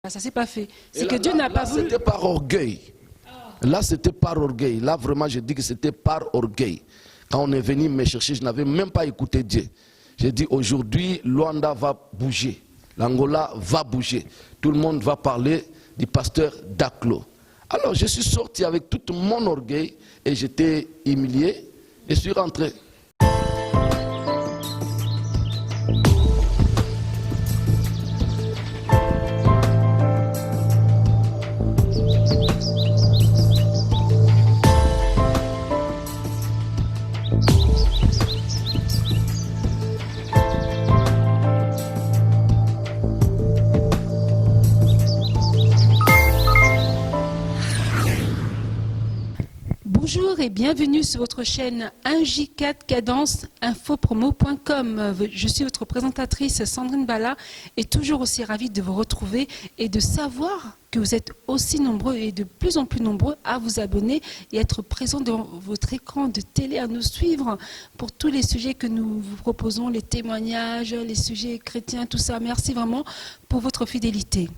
Ça s'est pas fait. C'est que Dieu n'a pas voulu. C'était par orgueil. Là, c'était par orgueil. Là, vraiment, je dis que c'était par orgueil. Quand on est venu me chercher, je n'avais même pas écouté Dieu. J'ai dit, aujourd'hui, Luanda va bouger. L'Angola va bouger. Tout le monde va parler du pasteur Daklo. Alors, je suis sorti avec tout mon orgueil et j'étais humilié et suis rentré. Bonjour et bienvenue sur votre chaîne 1J4 Cadence infopromo.com. Je suis votre présentatrice Sandrine Bala et toujours aussi ravie de vous retrouver et de savoir que vous êtes aussi nombreux et de plus en plus nombreux à vous abonner et être présents devant votre écran de télé, à nous suivre pour tous les sujets que nous vous proposons, les témoignages, les sujets chrétiens, tout ça. Merci vraiment pour votre fidélité.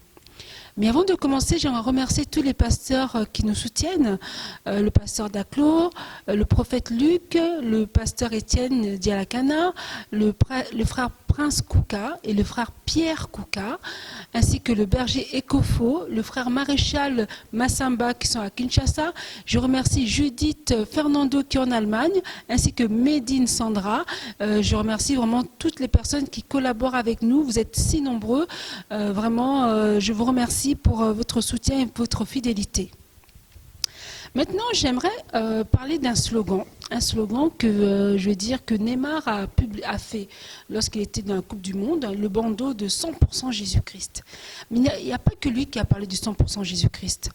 Mais avant de commencer, j'aimerais remercier tous les pasteurs qui nous soutiennent, le pasteur Daklo, le prophète Luc, le pasteur Étienne Dialakana, le frère Prince Kouka et le frère Pierre Kouka, ainsi que le berger Ekofo, le frère maréchal Massamba qui sont à Kinshasa. Je remercie Judith Fernando qui est en Allemagne, ainsi que Médine Sandra. Je remercie vraiment toutes les personnes qui collaborent avec nous. Vous êtes si nombreux. Vraiment, je vous remercie pour votre soutien et votre fidélité. Maintenant, j'aimerais parler d'un slogan que je vais dire que Neymar a fait lorsqu'il était dans la Coupe du Monde, le bandeau de 100% Jésus-Christ. Mais il n'y a pas que lui qui a parlé du 100% Jésus-Christ.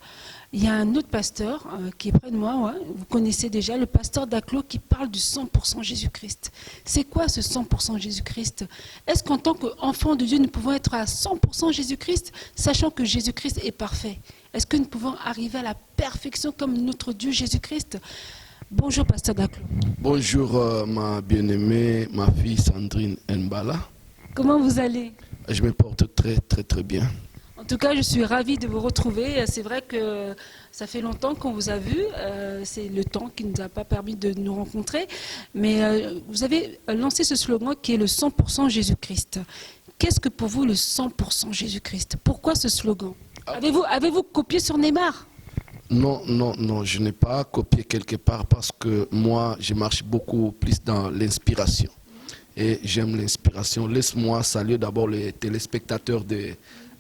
Il y a un autre pasteur qui est près de moi, ouais, vous connaissez déjà, le pasteur Daklo qui parle du 100% Jésus-Christ. C'est quoi ce 100% Jésus-Christ? Est-ce qu'en tant qu'enfant de Dieu, nous pouvons être à 100% Jésus-Christ, sachant que Jésus-Christ est parfait? Est-ce que nous pouvons arriver à la perfection comme notre Dieu Jésus-Christ? Bonjour, pasteur Daklo. Bonjour, ma bien-aimée, ma fille Sandrine Mbala. Comment vous allez? Je me porte très bien. En tout cas, je suis ravie de vous retrouver. C'est vrai que ça fait longtemps qu'on vous a vu. C'est le temps qui ne nous a pas permis de nous rencontrer. Mais vous avez lancé ce slogan qui est le 100% Jésus-Christ. Qu'est-ce que pour vous le 100% Jésus-Christ? Pourquoi ce slogan? Avez-vous copié sur Neymar? Non, je n'ai pas copié quelque part parce que moi, je marche beaucoup plus dans l'inspiration. Et j'aime l'inspiration. Laisse-moi saluer d'abord les téléspectateurs de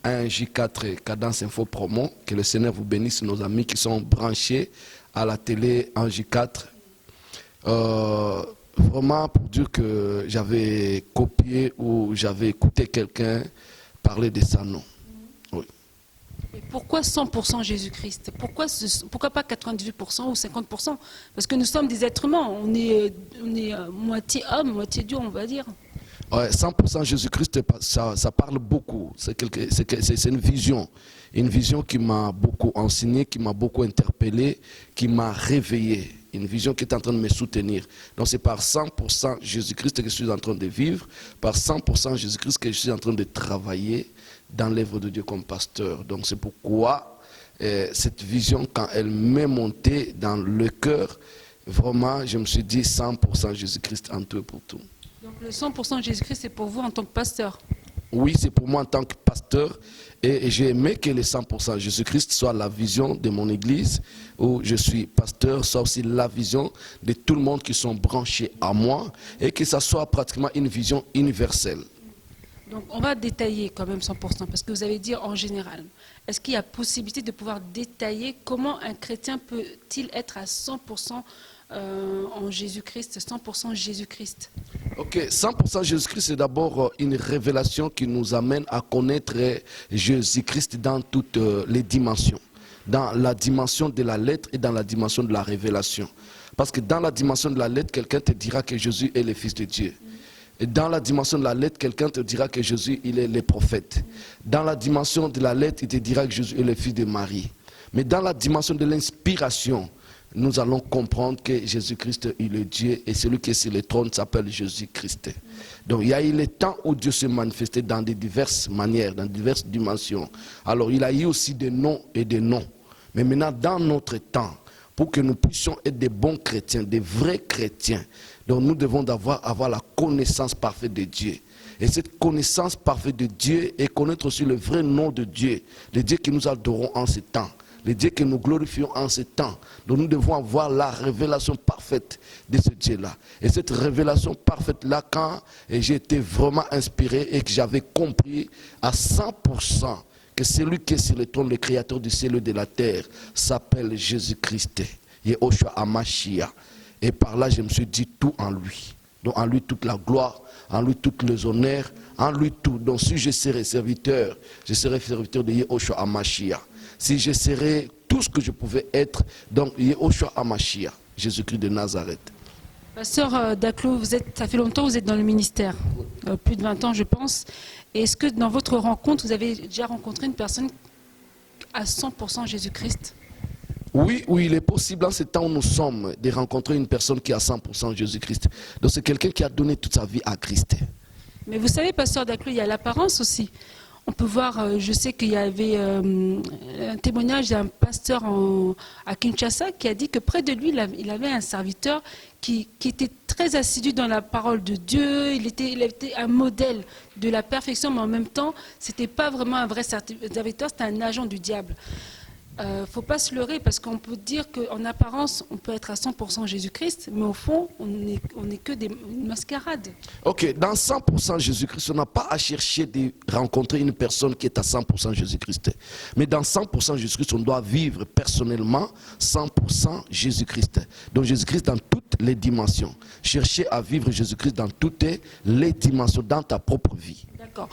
1J4 Cadence Info Promo. Que le Seigneur vous bénisse, nos amis qui sont branchés à la télé 1J4. Vraiment pour dire que j'avais copié ou j'avais écouté quelqu'un parler de ça, non. Oui. Et pourquoi 100% Jésus-Christ? Pourquoi pas 98% ou 50%? Parce que nous sommes des êtres humains. On est moitié homme, moitié Dieu, on va dire. Ouais, 100% Jésus-Christ, ça parle beaucoup. C'est une vision qui m'a beaucoup enseigné, qui m'a beaucoup interpellé, qui m'a réveillé. Une vision qui est en train de me soutenir. Donc c'est par 100% Jésus-Christ que je suis en train de vivre, par 100% Jésus-Christ que je suis en train de travailler dans l'œuvre de Dieu comme pasteur. Donc c'est pourquoi cette vision, quand elle m'est montée dans le cœur, vraiment je me suis dit 100% Jésus-Christ en tout et pour tout. Donc le 100% Jésus-Christ, c'est pour vous en tant que pasteur? Oui, c'est pour moi en tant que pasteur. Et j'ai aimé que le 100% Jésus-Christ soit la vision de mon église où je suis pasteur, soit aussi la vision de tout le monde qui sont branchés à moi et que ça soit pratiquement une vision universelle. Donc on va détailler quand même 100% parce que vous avez dit en général. Est-ce qu'il y a possibilité de pouvoir détailler comment un chrétien peut-il être à 100% en Jésus-Christ, 100% Jésus-Christ? Ok, 100% Jésus-Christ, c'est d'abord une révélation qui nous amène à connaître Jésus-Christ dans toutes les dimensions. Dans la dimension de la lettre et dans la dimension de la révélation. Parce que dans la dimension de la lettre, quelqu'un te dira que Jésus est le Fils de Dieu. Et dans la dimension de la lettre, quelqu'un te dira que Jésus, il est le prophète. Dans la dimension de la lettre, il te dira que Jésus est le Fils de Marie. Mais dans la dimension de l'inspiration, nous allons comprendre que Jésus-Christ est le Dieu et celui qui est sur le trône s'appelle Jésus-Christ. Donc il y a eu les temps où Dieu se manifestait dans de diverses manières, dans diverses dimensions. Alors il a eu aussi des noms et des noms. Mais maintenant dans notre temps, pour que nous puissions être des bons chrétiens, des vrais chrétiens, donc nous devons avoir la connaissance parfaite de Dieu. Et cette connaissance parfaite de Dieu et connaître aussi le vrai nom de Dieu, le Dieu que nous adorons en ce temps, le Dieu que nous glorifions en ce temps. Donc nous devons avoir la révélation parfaite de ce Dieu-là. Et cette révélation parfaite-là, quand j'ai été vraiment inspiré et que j'avais compris à 100% que celui qui est sur le trône, le créateur du ciel et de la terre, s'appelle Jésus-Christ, Yehoshua HaMashiach. Et par là, je me suis dit tout en lui. Donc en lui toute la gloire, en lui tous les honneurs, en lui tout. Donc si je serai serviteur de Yehoshua HaMashiach. Si je serai tout ce que je pouvais être, donc Yehoshua HaMashiach, Jésus-Christ de Nazareth. Pasteur Daclo, ça fait longtemps que vous êtes dans le ministère, plus de 20 ans je pense. Et est-ce que dans votre rencontre, vous avez déjà rencontré une personne à 100% Jésus-Christ? Oui, il est possible en ce temps où nous sommes de rencontrer une personne qui a 100% Jésus-Christ. Donc c'est quelqu'un qui a donné toute sa vie à Christ. Mais vous savez, Pasteur Daclo, il y a l'apparence aussi. On peut voir, je sais qu'il y avait un témoignage d'un pasteur à Kinshasa qui a dit que près de lui, il avait un serviteur qui était très assidu dans la parole de Dieu. Il était un modèle de la perfection, mais en même temps, ce n'était pas vraiment un vrai serviteur, c'était un agent du diable. Il ne faut pas se leurrer parce qu'on peut dire qu'en apparence, on peut être à 100% Jésus-Christ, mais au fond, on n'est que une mascarade. Ok, dans 100% Jésus-Christ, on n'a pas à chercher de rencontrer une personne qui est à 100% Jésus-Christ. Mais dans 100% Jésus-Christ, on doit vivre personnellement 100% Jésus-Christ. Donc Jésus-Christ dans toutes les dimensions. Chercher à vivre Jésus-Christ dans toutes les dimensions, dans ta propre vie. D'accord.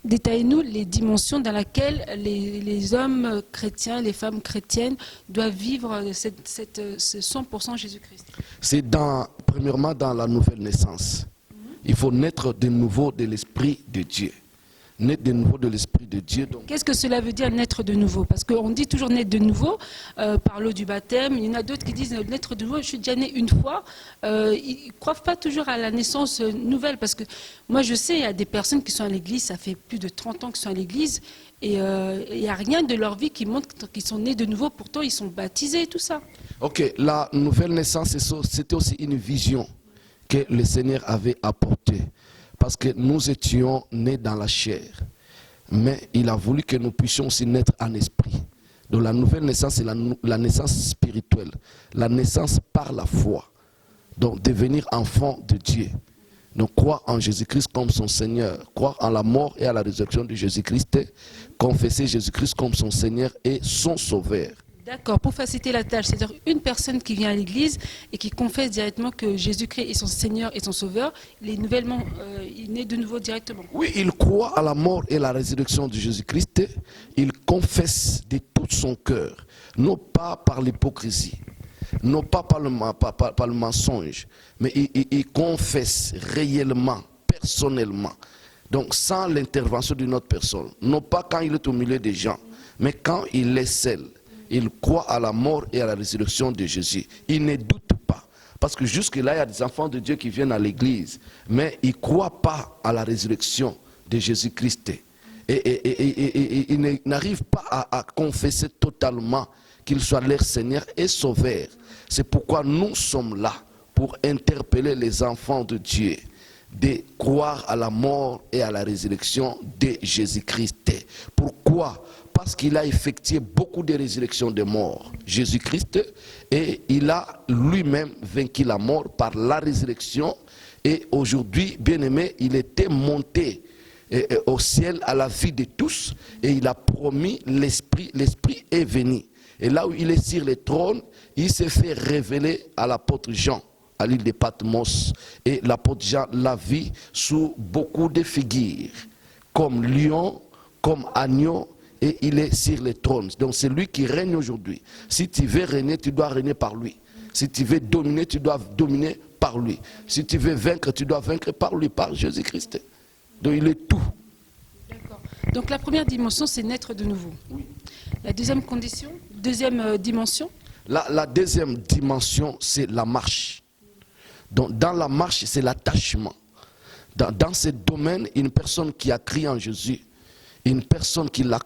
Détaillez-nous les dimensions dans lesquelles les hommes chrétiens, les femmes chrétiennes doivent vivre ce 100% Jésus-Christ. C'est premièrement dans la nouvelle naissance. Il faut naître de nouveau de l'Esprit de Dieu. Naître de nouveau de l'Esprit de Dieu. Qu'est-ce que cela veut dire naître de nouveau? Parce qu'on dit toujours naître de nouveau par l'eau du baptême. Il y en a d'autres qui disent naître de nouveau, je suis déjà né une fois. Ils ne croient pas toujours à la naissance nouvelle. Parce que moi je sais, il y a des personnes qui sont à l'église, ça fait plus de 30 ans qu'ils sont à l'église. Et il n'y a rien de leur vie qui montre qu'ils sont nés de nouveau. Pourtant ils sont baptisés et tout ça. Ok, la nouvelle naissance, c'était aussi une vision que le Seigneur avait apportée. Parce que nous étions nés dans la chair. Mais il a voulu que nous puissions aussi naître en esprit. Donc la nouvelle naissance, c'est la naissance spirituelle. La naissance par la foi. Donc devenir enfant de Dieu. Donc croire en Jésus-Christ comme son Seigneur. Croire en la mort et à la résurrection de Jésus-Christ. Confesser Jésus-Christ comme son Seigneur et son Sauveur. D'accord, pour faciliter la tâche, c'est-à-dire une personne qui vient à l'église et qui confesse directement que Jésus-Christ est son Seigneur et son Sauveur, il est né de nouveau directement. Oui, il croit à la mort et la résurrection de Jésus-Christ. Il confesse de tout son cœur, non pas par l'hypocrisie, non pas par le mensonge, mais il confesse réellement, personnellement. Donc sans l'intervention d'une autre personne, non pas quand il est au milieu des gens, mais quand il est seul. Il croit à la mort et à la résurrection de Jésus. Il ne doute pas. Parce que jusque-là, il y a des enfants de Dieu qui viennent à l'église. Mais ils ne croient pas à la résurrection de Jésus-Christ. Et ils n'arrivent pas à confesser totalement qu'il soit leur Seigneur et Sauveur. C'est pourquoi nous sommes là pour interpeller les enfants de Dieu de croire à la mort et à la résurrection de Jésus-Christ. Pourquoi ? Parce qu'il a effectué beaucoup de résurrections de morts, Jésus-Christ, et il a lui-même vaincu la mort par la résurrection. Et aujourd'hui, bien-aimé, il était monté au ciel à la vie de tous, et il a promis l'Esprit. L'Esprit est venu. Et là où il est sur le trône, il s'est fait révéler à l'apôtre Jean, à l'île de Patmos. Et l'apôtre Jean l'a vu sous beaucoup de figures, comme lion, comme agneau, et il est sur le trône. Donc c'est lui qui règne aujourd'hui. Si tu veux régner, tu dois régner par lui. Si tu veux dominer, tu dois dominer par lui. Si tu veux vaincre, tu dois vaincre par lui, par Jésus-Christ. Donc il est tout. D'accord. Donc la première dimension, c'est naître de nouveau. Oui. La deuxième dimension? La deuxième dimension, c'est la marche. Donc, dans la marche, c'est l'attachement. Dans ce domaine, une personne qui a crié en Jésus, une personne qui le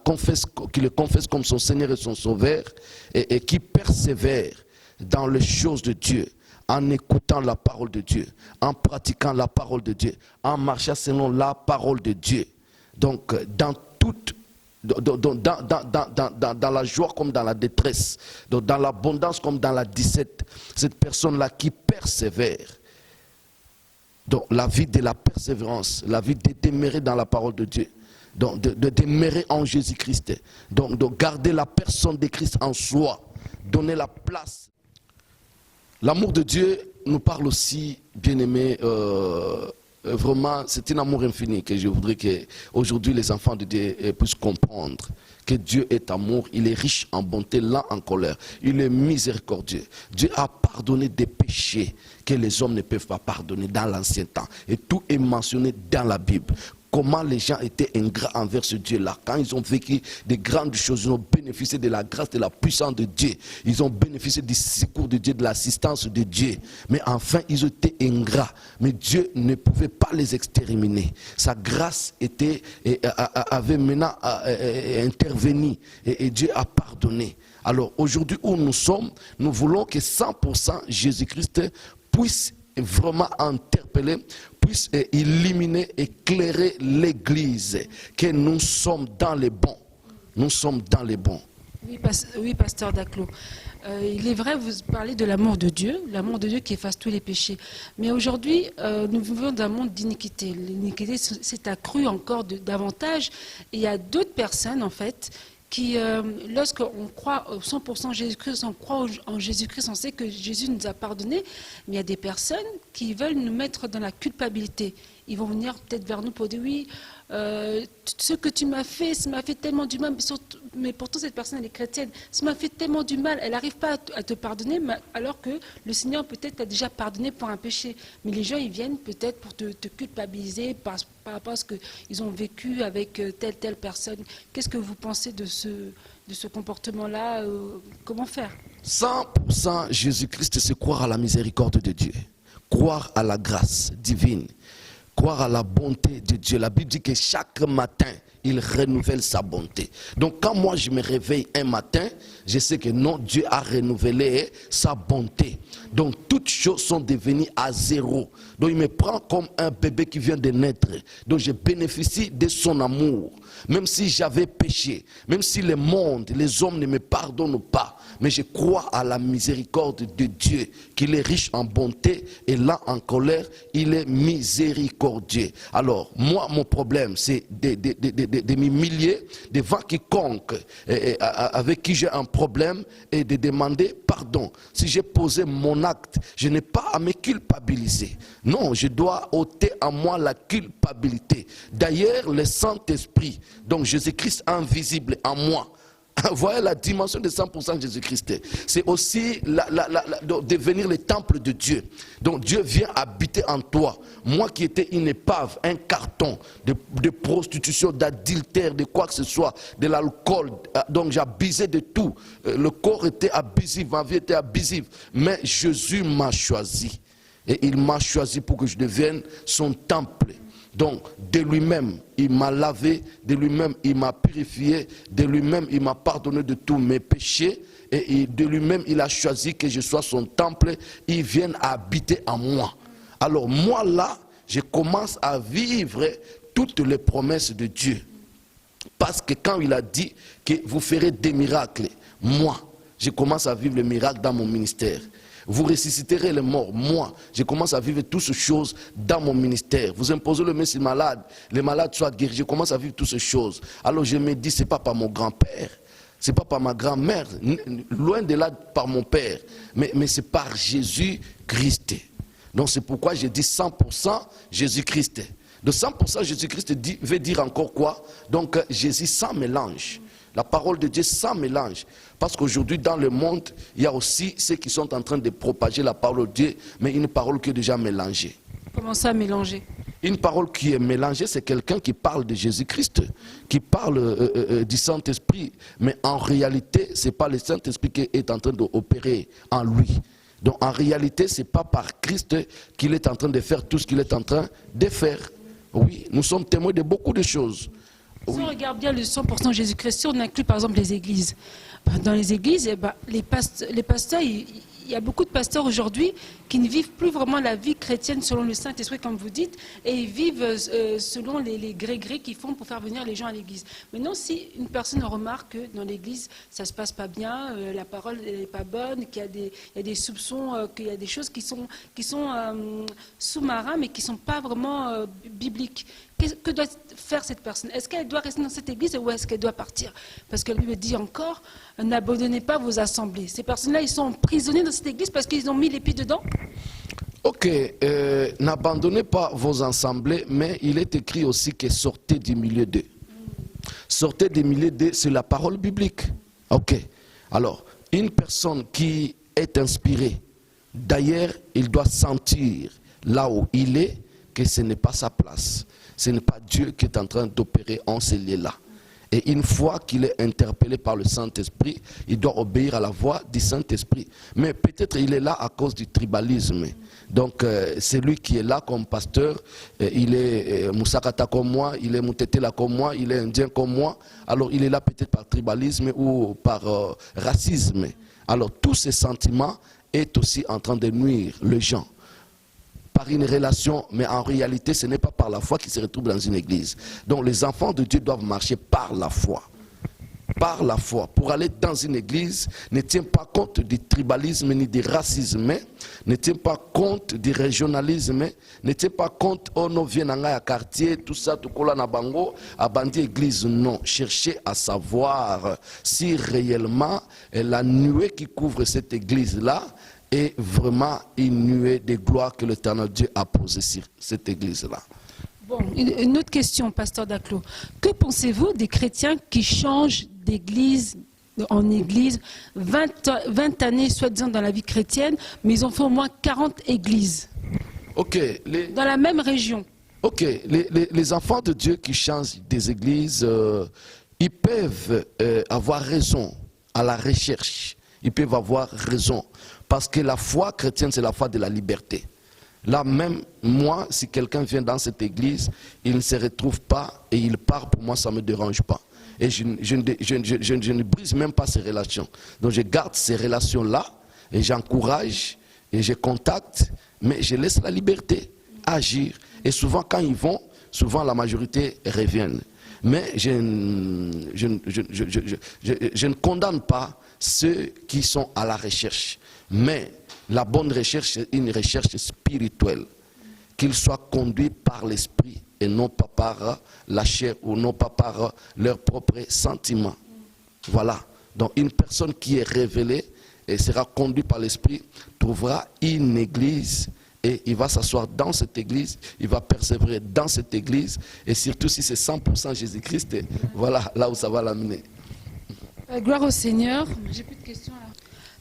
confesse comme son Seigneur et son Sauveur, et qui persévère dans les choses de Dieu, en écoutant la parole de Dieu, en pratiquant la parole de Dieu, en marchant selon la parole de Dieu. Donc, dans la joie comme dans la détresse, donc dans l'abondance comme dans la disette, cette personne-là qui persévère. Donc la vie de la persévérance, la vie de demeurer dans la parole de Dieu, donc de demeurer en Jésus-Christ, donc de garder la personne de Christ en soi, donner la place. L'amour de Dieu nous parle aussi, bien-aimés, vraiment, c'est un amour infini que je voudrais qu'aujourd'hui les enfants de Dieu puissent comprendre. Que Dieu est amour, il est riche en bonté, lent en colère, il est miséricordieux. Dieu a pardonné des péchés que les hommes ne peuvent pas pardonner dans l'ancien temps. Et tout est mentionné dans la Bible. Comment les gens étaient ingrats envers ce Dieu-là. Quand ils ont vécu de grandes choses, ils ont bénéficié de la grâce, de la puissance de Dieu. Ils ont bénéficié du secours de Dieu, de l'assistance de Dieu. Mais enfin, ils étaient ingrats. Mais Dieu ne pouvait pas les exterminer. Sa grâce avait maintenant intervenu et Dieu a pardonné. Alors aujourd'hui où nous sommes, nous voulons que 100% Jésus-Christ puisse vraiment interpeller, puisse illuminer, éclairer l'Église, que nous sommes dans les bons. Nous sommes dans les bons. Oui, pasteur Daclos. Il est vrai, vous parlez de l'amour de Dieu qui efface tous les péchés. Mais aujourd'hui, nous vivons dans un monde d'iniquité. L'iniquité s'est accrue encore davantage. Et il y a d'autres personnes, en fait, qui, lorsqu'on croit au 100% en Jésus-Christ, on croit en Jésus-Christ, on sait que Jésus nous a pardonné, mais il y a des personnes qui veulent nous mettre dans la culpabilité. Ils vont venir peut-être vers nous pour dire oui, ce que tu m'as fait, ça m'a fait tellement du mal, mais pourtant cette personne elle est chrétienne, ça m'a fait tellement du mal, elle n'arrive pas à te pardonner, alors que le Seigneur peut-être t'a déjà pardonné pour un péché. Mais les gens ils viennent peut-être pour te culpabiliser par rapport à ce qu'ils ont vécu avec telle personne. Qu'est-ce que vous pensez de ce comportement-là? Comment faire? 100% Jésus-Christ, c'est croire à la miséricorde de Dieu, croire à la grâce divine, croire à la bonté de Dieu. La Bible dit que chaque matin, il renouvelle sa bonté. Donc quand moi je me réveille un matin, je sais que non, Dieu a renouvelé sa bonté. Donc toutes choses sont devenues à zéro. Donc il me prend comme un bébé qui vient de naître. Donc je bénéficie de son amour. Même si j'avais péché, même si le monde, les hommes ne me pardonnent pas, mais je crois à la miséricorde de Dieu, qu'il est riche en bonté et lent en colère, il est miséricordieux. Alors, moi, mon problème, c'est de m'humilier devant quiconque avec qui j'ai un problème et de demander pardon. Si j'ai posé mon acte, je n'ai pas à me culpabiliser. Non, je dois ôter en moi la culpabilité. D'ailleurs, le Saint-Esprit, donc Jésus-Christ invisible en moi, voyez la dimension de 100% Jésus-Christ. C'est aussi devenir le temple de Dieu. Donc Dieu vient habiter en toi. Moi qui étais une épave, un carton de prostitution, d'adultère, de quoi que ce soit, de l'alcool. Donc j'abusais de tout. Le corps était abusif, ma vie était abusive. Mais Jésus m'a choisi. Et il m'a choisi pour que je devienne son temple. Donc, de lui-même, il m'a lavé, de lui-même, il m'a purifié, de lui-même, il m'a pardonné de tous mes péchés, et de lui-même, il a choisi que je sois son temple, il vienne habiter en moi. Alors, moi là, je commence à vivre toutes les promesses de Dieu. Parce que quand il a dit que vous ferez des miracles, moi, je commence à vivre le miracle dans mon ministère. Vous ressusciterez les morts. Moi, je commence à vivre toutes ces choses dans mon ministère. Vous imposez le main sur les malades soient guéris. Je commence à vivre toutes ces choses. Alors je me dis, ce n'est pas par mon grand-père, ce n'est pas par ma grand-mère, loin de là par mon père, mais c'est par Jésus-Christ. Donc c'est pourquoi je dis 100% Jésus-Christ. De 100% Jésus-Christ veut dire encore quoi? Donc Jésus sans mélange. La parole de Dieu sans mélange. Parce qu'aujourd'hui, dans le monde, il y a aussi ceux qui sont en train de propager la parole de Dieu, mais une parole qui est déjà mélangée. Comment ça, mélanger? Une parole qui est mélangée, c'est quelqu'un qui parle de Jésus-Christ, qui parle du Saint-Esprit. Mais en réalité, ce n'est pas le Saint-Esprit qui est en train d'opérer en lui. Donc en réalité, ce n'est pas par Christ qu'il est en train de faire tout ce qu'il est en train de faire. Oui, nous sommes témoins de beaucoup de choses. Si on regarde bien le 100% Jésus-Christ, si on inclut par exemple les églises, dans les églises, les pasteurs, il y a beaucoup de pasteurs aujourd'hui qui ne vivent plus vraiment la vie chrétienne selon le Saint-Esprit, comme vous dites, et ils vivent selon les gré-grés qu'ils font pour faire venir les gens à l'église. Maintenant, si une personne remarque que dans l'église, ça ne se passe pas bien, la parole n'est pas bonne, qu'il y a des soupçons, qu'il y a des choses qui sont sous-marins, mais qui ne sont pas vraiment bibliques, que doit faire cette personne? Est-ce qu'elle doit rester dans cette église ou est-ce qu'elle doit partir? Parce que la Bible dit encore, n'abandonnez pas vos assemblées. Ces personnes-là, ils sont emprisonnés dans cette église parce qu'ils ont mis les pieds dedans? Ok, n'abandonnez pas vos assemblées, mais il est écrit aussi que sortez du milieu d'eux. Sortez du milieu d'eux, c'est la parole biblique. Ok, alors, une personne qui est inspirée, d'ailleurs, il doit sentir là où il est que ce n'est pas sa place. Ce n'est pas Dieu qui est en train d'opérer en ces lieux-là. Et une fois qu'il est interpellé par le Saint-Esprit, il doit obéir à la voix du Saint-Esprit. Mais peut-être il est là à cause du tribalisme. Donc c'est lui qui est là comme pasteur, il est Moussakata comme moi, il est Moutetela comme moi, il est Indien comme moi. Alors il est là peut-être par tribalisme ou par racisme. Alors tous ces sentiments est aussi en train de nuire les gens. Par une relation, mais en réalité, ce n'est pas par la foi qu'ils se retrouvent dans une église. Donc les enfants de Dieu doivent marcher par la foi. Par la foi. Pour aller dans une église, ne tient pas compte du tribalisme ni du racisme, ne tient pas compte du régionalisme, ne tient pas compte, oh non, viens dans un quartier, tout ça, tout cola na bango, à bandi église, non. Cherchez à savoir si réellement la nuée qui couvre cette église-là est vraiment une nuée de gloire que l'Éternel Dieu a posée sur cette église-là. Bon, une autre question, pasteur Daclo. Que pensez-vous des chrétiens qui changent d'église en église, 20 années soi-disant dans la vie chrétienne, mais ils ont fait au moins 40 églises dans la même région? Ok, les enfants de Dieu qui changent des églises, ils peuvent avoir raison à la recherche. Ils peuvent avoir raison. Parce que la foi chrétienne, c'est la foi de la liberté. Là même, moi, si quelqu'un vient dans cette église, il ne se retrouve pas et il part, pour moi, ça ne me dérange pas. Et je ne brise même pas ces relations. Donc je garde ces relations-là et j'encourage et je contacte, mais je laisse la liberté agir. Et souvent, quand ils vont, souvent la majorité reviennent. Mais je ne condamne pas ceux qui sont à la recherche. Mais la bonne recherche, c'est une recherche spirituelle. Qu'ils soient conduits par l'esprit et non pas par la chair ou non pas par leurs propres sentiments. Voilà. Donc une personne qui est révélée et sera conduite par l'esprit trouvera une église et il va s'asseoir dans cette église, il va persévérer dans cette église et surtout si c'est 100% Jésus-Christ, voilà là où ça va l'amener. Gloire au Seigneur. J'ai plus de questions là.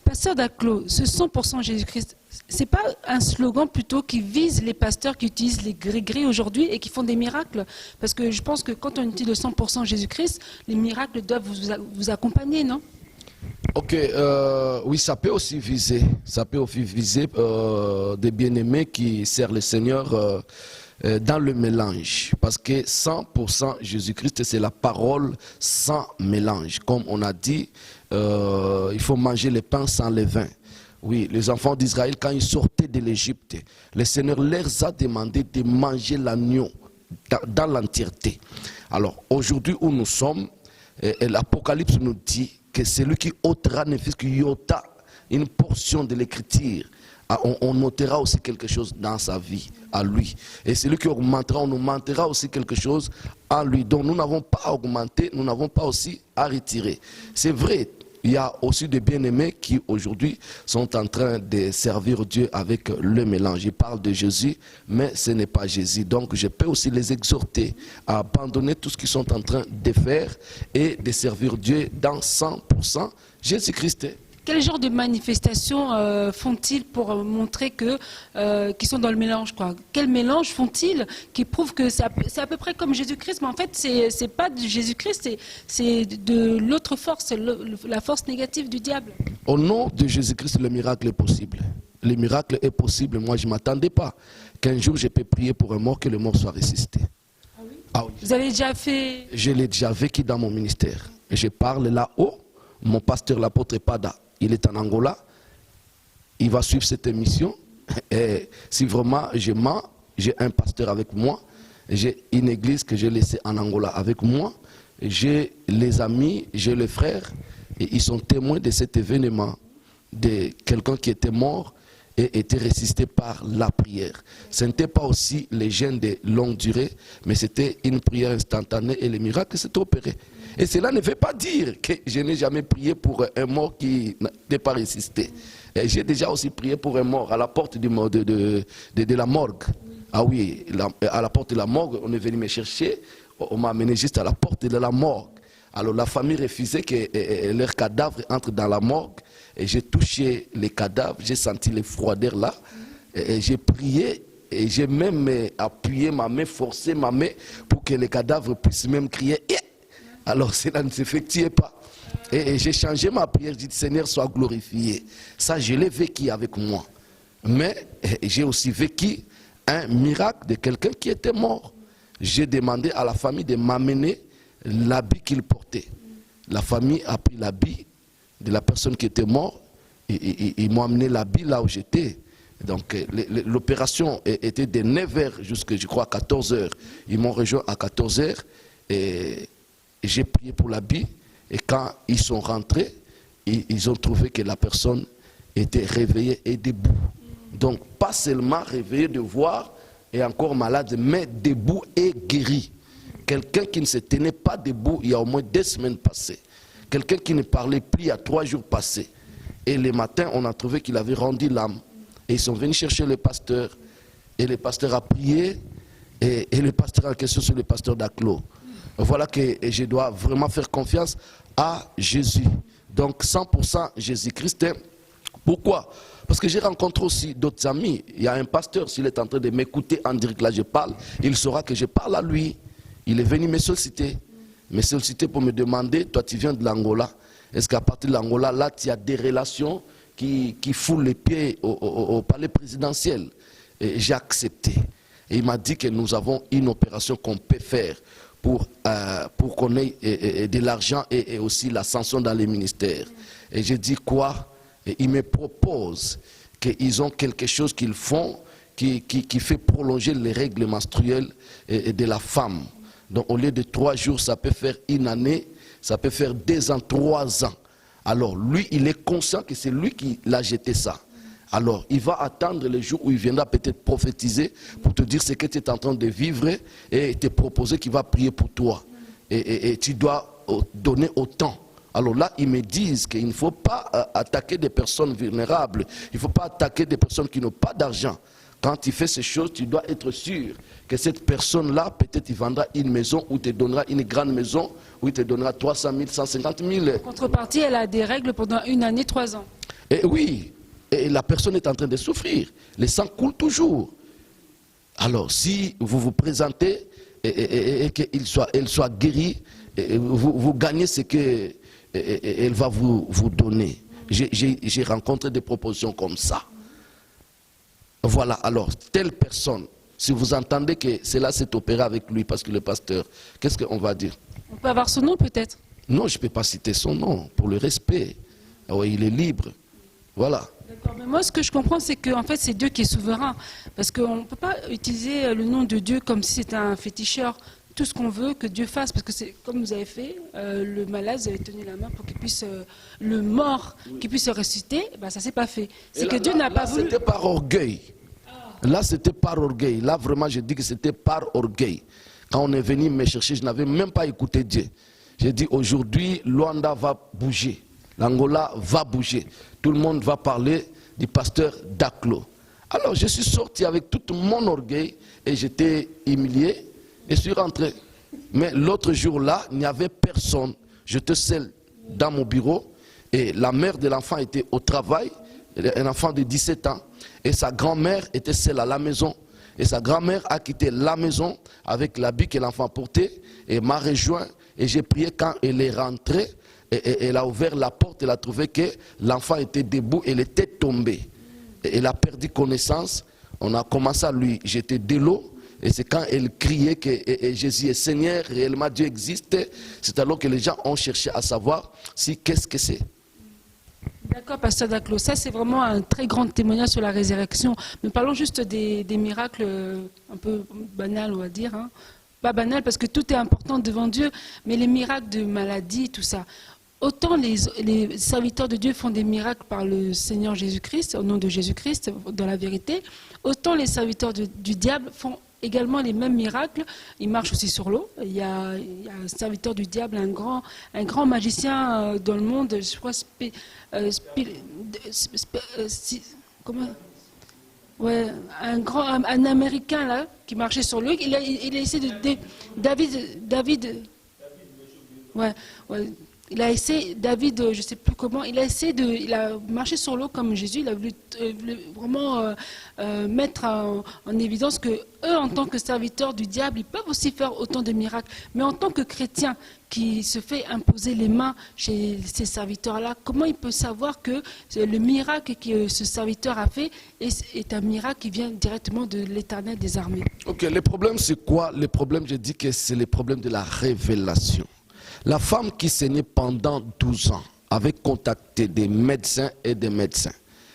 Pasteur Daclo, ce 100% Jésus-Christ, c'est pas un slogan plutôt qui vise les pasteurs qui utilisent les gré-grés aujourd'hui et qui font des miracles? Parce que je pense que quand on utilise le 100% Jésus-Christ, les miracles doivent vous accompagner, non? Ok, oui, ça peut aussi viser des bien-aimés qui servent le Seigneur dans le mélange. Parce que 100% Jésus-Christ, c'est la parole sans mélange. Comme on a dit, il faut manger le pain sans levain. Oui, les enfants d'Israël, quand ils sortaient de l'Égypte, le Seigneur leur a demandé de manger l'agneau dans l'entièreté. Alors, aujourd'hui où nous sommes, l'Apocalypse nous dit que celui qui ôtera ne fût qu'il y ôta une portion de l'écriture, on notera aussi quelque chose dans sa vie, à lui. Et celui qui augmentera, on augmentera aussi quelque chose à lui. Donc nous n'avons pas à augmenter, nous n'avons pas aussi à retirer. C'est vrai, il y a aussi des bien-aimés qui aujourd'hui sont en train de servir Dieu avec le mélange. Ils parlent de Jésus, mais ce n'est pas Jésus. Donc je peux aussi les exhorter à abandonner tout ce qu'ils sont en train de faire et de servir Dieu dans 100% Jésus-Christ. quel genre de manifestations font-ils pour montrer qu'ils sont dans le mélange, quoi? Quel mélange font-ils qui prouve que c'est à peu près comme Jésus-Christ, mais en fait, c'est pas de Jésus-Christ, c'est de l'autre force, la force négative du diable. Au nom de Jésus-Christ, le miracle est possible. Le miracle est possible. Moi, je ne m'attendais pas qu'un jour, je peux prier pour un mort, que le mort soit ressuscité. Ah oui? Ah oui. Vous avez déjà fait... Je l'ai déjà vécu dans mon ministère. Je parle là-haut. Mon pasteur, l'apôtre Pada, il est en Angola. Il va suivre cette émission. Et si vraiment je mens, j'ai un pasteur avec moi. J'ai une église que j'ai laissée en Angola avec moi. J'ai les amis, j'ai les frères. Et ils sont témoins de cet événement. De quelqu'un qui était mort et était ressuscité par la prière. Ce n'était pas aussi les jeûnes de longue durée, mais c'était une prière instantanée et le miracle s'est opéré. Et cela ne veut pas dire que je n'ai jamais prié pour un mort qui n'est pas ressuscité. J'ai déjà aussi prié pour un mort à la porte de la morgue. Ah oui, à la porte de la morgue, on est venu me chercher, on m'a amené juste à la porte de la morgue. Alors la famille refusait que leur cadavre entre dans la morgue. Et j'ai touché les cadavres, j'ai senti les froideurs là. Et j'ai prié et j'ai même appuyé ma main, forcé ma main pour que les cadavres puissent même crier. Alors cela ne s'effectuait pas. Et j'ai changé ma prière, j'ai dit Seigneur, sois glorifié. Ça, je l'ai vécu avec moi. Mais j'ai aussi vécu un miracle de quelqu'un qui était mort. J'ai demandé à la famille de m'amener l'habit qu'il portait. La famille a pris l'habit de la personne qui était morte. Ils m'ont amené l'habit là où j'étais. Donc l'opération était de 9h jusqu'à, je crois, 14h. Ils m'ont rejoint à 14h et j'ai prié pour l'habit. Et quand ils sont rentrés, ils ont trouvé que la personne était réveillée et debout. Donc pas seulement réveillée de voir et encore malade, mais debout et guéri. Quelqu'un qui ne se tenait pas debout il y a au moins 2 semaines passées. Quelqu'un qui ne parlait plus il y a 3 jours passés. Et le matin, on a trouvé qu'il avait rendu l'âme. Et ils sont venus chercher le pasteur. Et le pasteur a prié. Et le pasteur en question, c'est le pasteur d'Aclo. Voilà que je dois vraiment faire confiance à Jésus. Donc 100% Jésus-Christ. Pourquoi? Parce que j'ai rencontré aussi d'autres amis. Il y a un pasteur, s'il est en train de m'écouter en direct, là je parle, il saura que je parle à lui. Il est venu me solliciter. Me solliciter pour me demander, toi tu viens de l'Angola, est-ce qu'à partir de l'Angola, là tu as des relations qui foulent les pieds au palais présidentiel? Et j'ai accepté. Et il m'a dit que nous avons une opération qu'on peut faire pour qu'on ait de l'argent et aussi l'ascension dans les ministères. Et j'ai dit quoi? Et il me propose qu'ils ont quelque chose qu'ils font qui fait prolonger les règles menstruelles de la femme. Donc au lieu de 3 jours, ça peut faire 1 année, ça peut faire 2 ans, 3 ans. Alors lui, il est conscient que c'est lui qui l'a jeté ça. Alors il va attendre le jour où il viendra peut-être prophétiser pour te dire ce que tu es en train de vivre et te proposer qu'il va prier pour toi. Et tu dois donner autant. Alors là, ils me disent qu'il ne faut pas attaquer des personnes vulnérables. Il ne faut pas attaquer des personnes qui n'ont pas d'argent. Quand tu fais ces choses, tu dois être sûr que cette personne-là, peut-être il vendra une maison ou te donnera une grande maison ou il te donnera 300 000, 150 000. En contrepartie, elle a des règles pendant 1 année, 3 ans. Et oui, et la personne est en train de souffrir. Le sang coule toujours. Alors, si vous vous présentez et qu'elle soit guérie, vous gagnez ce qu'elle va vous donner. J'ai rencontré des propositions comme ça. Voilà, alors, telle personne, si vous entendez que cela s'est opéré avec lui parce que le pasteur, qu'est-ce qu'on va dire? On peut avoir son nom peut-être? Non, je ne peux pas citer son nom, pour le respect. Ah ouais, il est libre. Voilà. D'accord, mais moi ce que je comprends c'est que en fait, c'est Dieu qui est souverain. Parce qu'on ne peut pas utiliser le nom de Dieu comme si c'était un féticheur. Tout ce qu'on veut que Dieu fasse, parce que c'est comme vous avez fait, le malade, vous avez tenu la main pour qu'il puisse, le mort, qu'il puisse se ressusciter, ben, ça ne s'est pas fait. C'est que Dieu n'a pas voulu. C'était par orgueil. Là, c'était par orgueil. Là, vraiment, je dis que c'était par orgueil. Quand on est venu me chercher, je n'avais même pas écouté Dieu. J'ai dit, aujourd'hui, Luanda va bouger. L'Angola va bouger. Tout le monde va parler du pasteur Daclo. Alors, je suis sorti avec tout mon orgueil et j'étais humilié. Et je suis rentré. Mais l'autre jour-là, il n'y avait personne. J'étais seul dans mon bureau. Et la mère de l'enfant était au travail, un enfant de 17 ans, et sa grand-mère était seule à la maison. Et sa grand-mère a quitté la maison avec l'habit que l'enfant portait et m'a rejoint. Et j'ai prié quand elle est rentrée. Et elle a ouvert la porte, elle a trouvé que l'enfant était debout, elle était tombée. Et elle a perdu connaissance. On a commencé à lui jeter de l'eau. Et c'est quand elle criait que Jésus est Seigneur, réellement Dieu existe. C'est alors que les gens ont cherché à savoir si qu'est-ce que c'est. D'accord, pasteur Daclo, ça c'est vraiment un très grand témoignage sur la résurrection. Mais parlons juste des miracles un peu banals, on va dire. Hein. Pas banals parce que tout est important devant Dieu, mais les miracles de maladie, tout ça. Autant les serviteurs de Dieu font des miracles par le Seigneur Jésus-Christ, au nom de Jésus-Christ, dans la vérité, autant les serviteurs du diable font également les mêmes miracles. Ils marchent aussi sur l'eau. Il y a un serviteur du diable, un grand magicien dans le monde, je crois, comment? Ouais, un Américain là, qui marchait sur l'eau. Il a essayé de David. Ouais. Il a essayé, David, je ne sais plus comment, il a marché sur l'eau comme Jésus, il a voulu vraiment mettre en évidence que eux, en tant que serviteurs du diable, ils peuvent aussi faire autant de miracles. Mais en tant que chrétien qui se fait imposer les mains chez ces serviteurs-là, comment il peut savoir que le miracle que ce serviteur a fait est un miracle qui vient directement de l'Éternel des armées? Ok, le problème c'est quoi? Le problème, je dis que c'est le problème de la révélation. La femme qui saignait pendant 12 ans avait contacté des médecins et des médecins.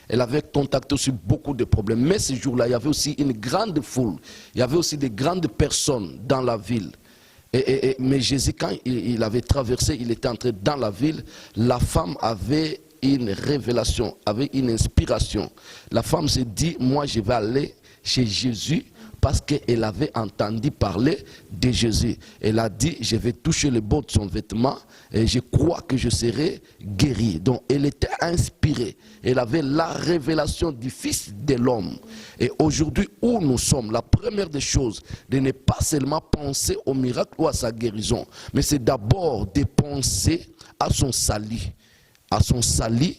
Elle avait contacté aussi beaucoup de problèmes. Mais ce jour-là, il y avait aussi une grande foule. Il y avait aussi des grandes personnes dans la ville. Mais Jésus, quand il avait traversé, il était entré dans la ville, la femme avait une révélation, avait une inspiration. La femme s'est dit, moi je vais aller chez Jésus, parce qu'elle avait entendu parler de Jésus. Elle a dit, je vais toucher le bord de son vêtement et je crois que je serai guéri. Donc elle était inspirée. Elle avait la révélation du Fils de l'homme. Et aujourd'hui où nous sommes, la première des choses, de ne pas seulement penser au miracle ou à sa guérison, mais c'est d'abord de penser à son salut. À son salut.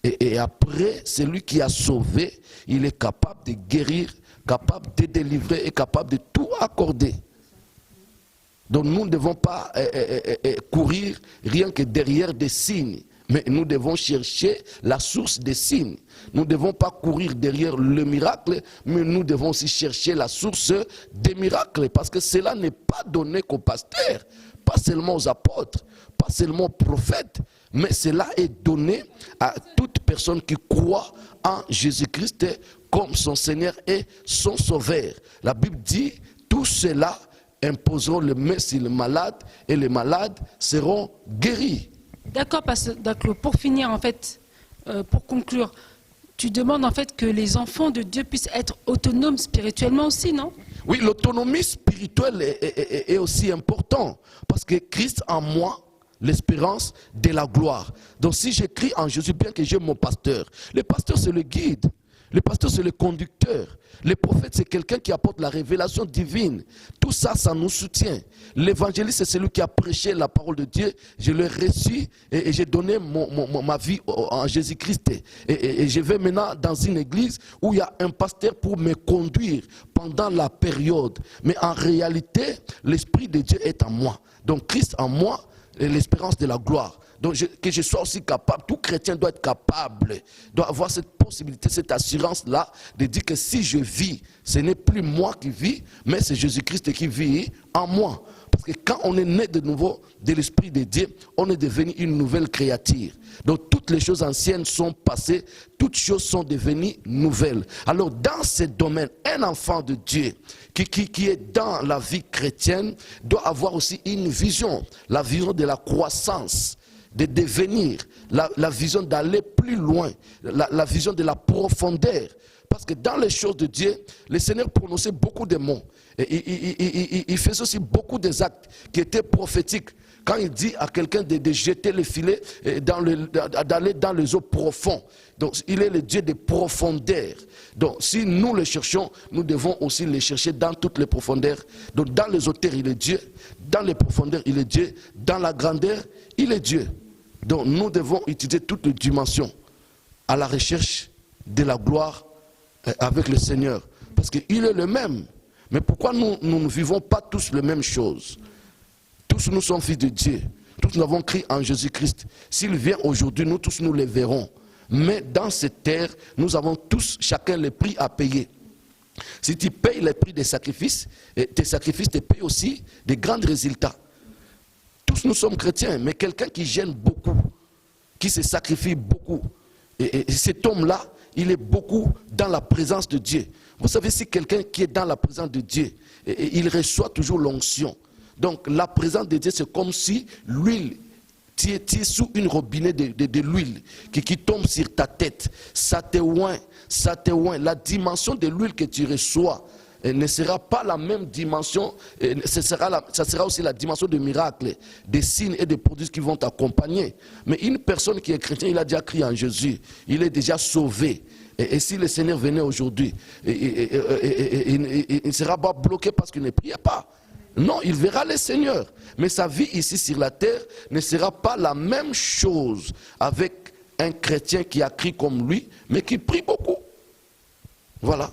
Et après, celui qui a sauvé, il est capable de guérir, capable de délivrer et capable de tout accorder. Donc nous ne devons pas courir rien que derrière des signes, mais nous devons chercher la source des signes. Nous ne devons pas courir derrière le miracle, mais nous devons aussi chercher la source des miracles, parce que cela n'est pas donné qu'aux pasteurs, pas seulement aux apôtres, pas seulement aux prophètes, mais cela est donné à toute personne qui croit en Jésus-Christ comme son Seigneur et son Sauveur. La Bible dit, tout cela imposeront le main sur les malades et les malades seront guéris. D'accord, pasteur Daclo. Pour finir, en fait, pour conclure, tu demandes en fait que les enfants de Dieu puissent être autonomes spirituellement aussi, non? Oui, l'autonomie spirituelle est aussi importante, parce que Christ en moi, l'espérance de la gloire. Donc si j'écris en Jésus, bien que j'ai mon pasteur, le pasteur c'est le guide, le pasteur c'est le conducteur, le prophète c'est quelqu'un qui apporte la révélation divine. Tout ça, ça nous soutient. L'évangéliste c'est celui qui a prêché la parole de Dieu, je l'ai reçu et j'ai donné ma vie en Jésus-Christ. Et je vais maintenant dans une église où il y a un pasteur pour me conduire pendant la période. Mais en réalité, l'Esprit de Dieu est en moi. Donc Christ en moi, l'espérance de la gloire. Donc que je sois aussi capable, tout chrétien doit être capable, doit avoir cette possibilité, cette assurance-là, de dire que si je vis, ce n'est plus moi qui vis, mais c'est Jésus-Christ qui vit en moi. Parce que quand on est né de nouveau de l'Esprit de Dieu, on est devenu une nouvelle créature. Donc toutes les choses anciennes sont passées, toutes choses sont devenues nouvelles. Alors dans ce domaine, un enfant de Dieu qui est dans la vie chrétienne doit avoir aussi une vision, la vision de la croissance, de devenir, la vision d'aller plus loin, la vision de la profondeur. Parce que dans les choses de Dieu, le Seigneur prononçait beaucoup de mots. Et il faisait aussi beaucoup des actes qui étaient prophétiques. Quand il dit à quelqu'un de jeter le filet, d'aller dans les eaux profondes. Donc il est le Dieu des profondeurs. Donc si nous le cherchons, nous devons aussi le chercher dans toutes les profondeurs. Donc dans les hauteurs, il est Dieu. Dans les profondeurs, il est Dieu. Dans la grandeur, il est Dieu. Donc nous devons utiliser toutes les dimensions à la recherche de la gloire avec le Seigneur. Parce qu'il est le même. Mais pourquoi nous ne vivons pas tous les mêmes choses? Tous nous sommes fils de Dieu. Tous nous avons cru en Jésus-Christ. S'il vient aujourd'hui, nous tous nous le verrons. Mais dans cette terre, nous avons tous, chacun, le prix à payer. Si tu payes le prix des sacrifices, tes sacrifices te payent aussi des grands résultats. Tous nous sommes chrétiens, mais quelqu'un qui gêne beaucoup, qui se sacrifie beaucoup, et cet homme-là, il est beaucoup dans la présence de Dieu. Vous savez, si quelqu'un qui est dans la présence de Dieu, il reçoit toujours l'onction. Donc la présence de Dieu, c'est comme si l'huile, tu es sous une robinet de l'huile qui tombe sur ta tête. Ça te oint, ça te oint. La dimension de l'huile que tu reçois ne sera pas la même dimension. Ça sera aussi la dimension de miracles, des signes et des produits qui vont t'accompagner. Mais une personne qui est chrétienne, il a déjà crié en Jésus. Il est déjà sauvé. Et si le Seigneur venait aujourd'hui, il ne sera pas bloqué parce qu'il ne priait pas. Non, il verra le Seigneur. Mais sa vie ici sur la terre ne sera pas la même chose avec un chrétien qui a crié comme lui, mais qui prie beaucoup. Voilà.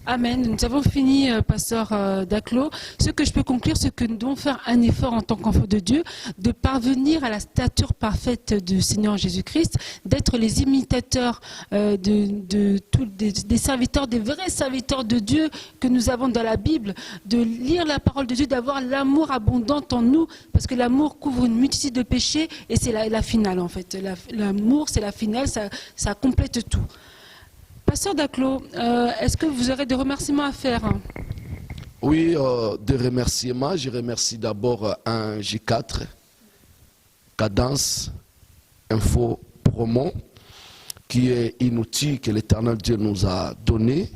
Amen. Nous avons fini, pasteur Daclo. Ce que je peux conclure, c'est que nous devons faire un effort en tant qu'enfants de Dieu, de parvenir à la stature parfaite du Seigneur Jésus-Christ, d'être les imitateurs des serviteurs, des vrais serviteurs de Dieu que nous avons dans la Bible, de lire la parole de Dieu, d'avoir l'amour abondant en nous, parce que l'amour couvre une multitude de péchés et c'est la finale en fait. L'amour, c'est la finale, ça complète tout. Pasteur Daclo, est-ce que vous aurez des remerciements à faire? Oui, des remerciements. Je remercie d'abord un J4, Cadence, Info, Promo, qui est un outil que l'Éternel Dieu nous a donné,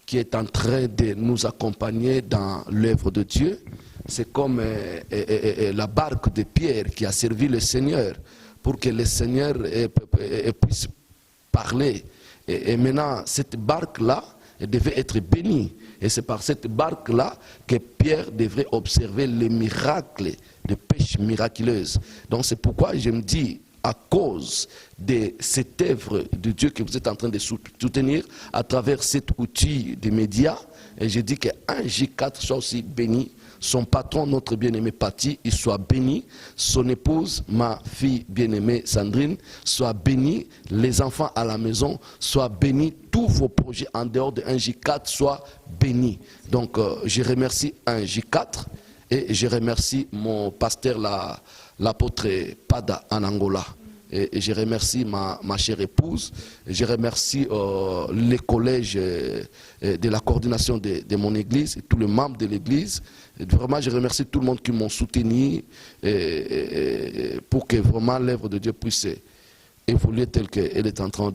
qui est en train de nous accompagner dans l'œuvre de Dieu. C'est comme la barque de Pierre qui a servi le Seigneur pour que le Seigneur puisse parler. Et maintenant, cette barque-là devait être bénie. Et c'est par cette barque-là que Pierre devrait observer les miracles de pêche miraculeuse. Donc c'est pourquoi je me dis, à cause de cette œuvre de Dieu que vous êtes en train de soutenir à travers cet outil des médias, et je dis qu'un J4 soit aussi béni. Son patron, notre bien-aimé Paty, il soit béni. Son épouse, ma fille bien-aimée Sandrine, soit bénie. Les enfants à la maison soient bénis. Tous vos projets en dehors de un J4 soient bénis. Donc, je remercie un J4 et je remercie mon pasteur, l'apôtre Pada en Angola. Et je remercie ma chère épouse, je remercie les collèges de la coordination de mon église, et tous les membres de l'église. Vraiment, je remercie tout le monde qui m'ont soutenu pour que vraiment l'œuvre de Dieu puisse évoluer telle qu'elle est en train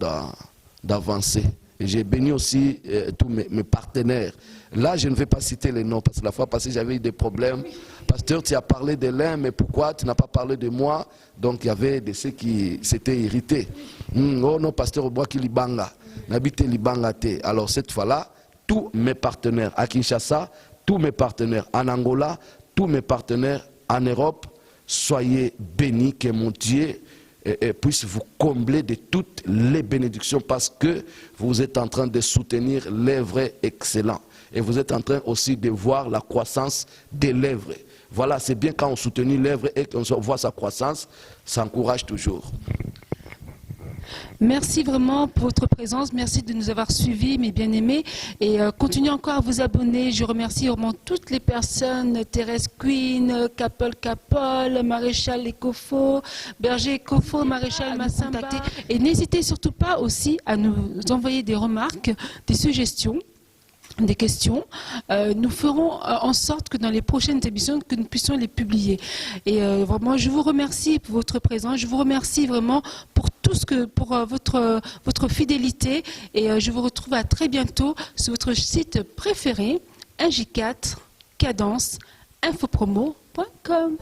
d'avancer. Et j'ai béni aussi tous mes partenaires. Là, je ne vais pas citer les noms, parce que la fois passée, j'avais eu des problèmes. Pasteur, tu as parlé de l'un, mais pourquoi tu n'as pas parlé de moi? Donc, il y avait de ceux qui s'étaient irrités. Oh non, pasteur, au bois qui libanga. N'habite libanga te. Alors, cette fois-là, tous mes partenaires à Kinshasa, tous mes partenaires en Angola, tous mes partenaires en Europe, soyez bénis, que mon Dieu puisse vous combler de toutes les bénédictions, parce que vous êtes en train de soutenir l'œuvre excellente. Et vous êtes en train aussi de voir la croissance de l'œuvre. Voilà, c'est bien quand on soutient l'œuvre et qu'on voit sa croissance, ça encourage toujours. Merci vraiment pour votre présence, merci de nous avoir suivis, mes bien-aimés, et continuez encore à vous abonner. Je remercie vraiment toutes les personnes, Thérèse Queen, Capel, Maréchal Ekofo, Berger Ekofo, Maréchal Massimba. Et n'hésitez surtout pas aussi à nous envoyer des remarques, des suggestions, des questions. Nous ferons en sorte que dans les prochaines émissions, que nous puissions les publier. Et vraiment, je vous remercie pour votre présence. Je vous remercie vraiment pour tout pour votre fidélité. Et je vous retrouve à très bientôt sur votre site préféré, 1J4, Cadence, infopromo.com.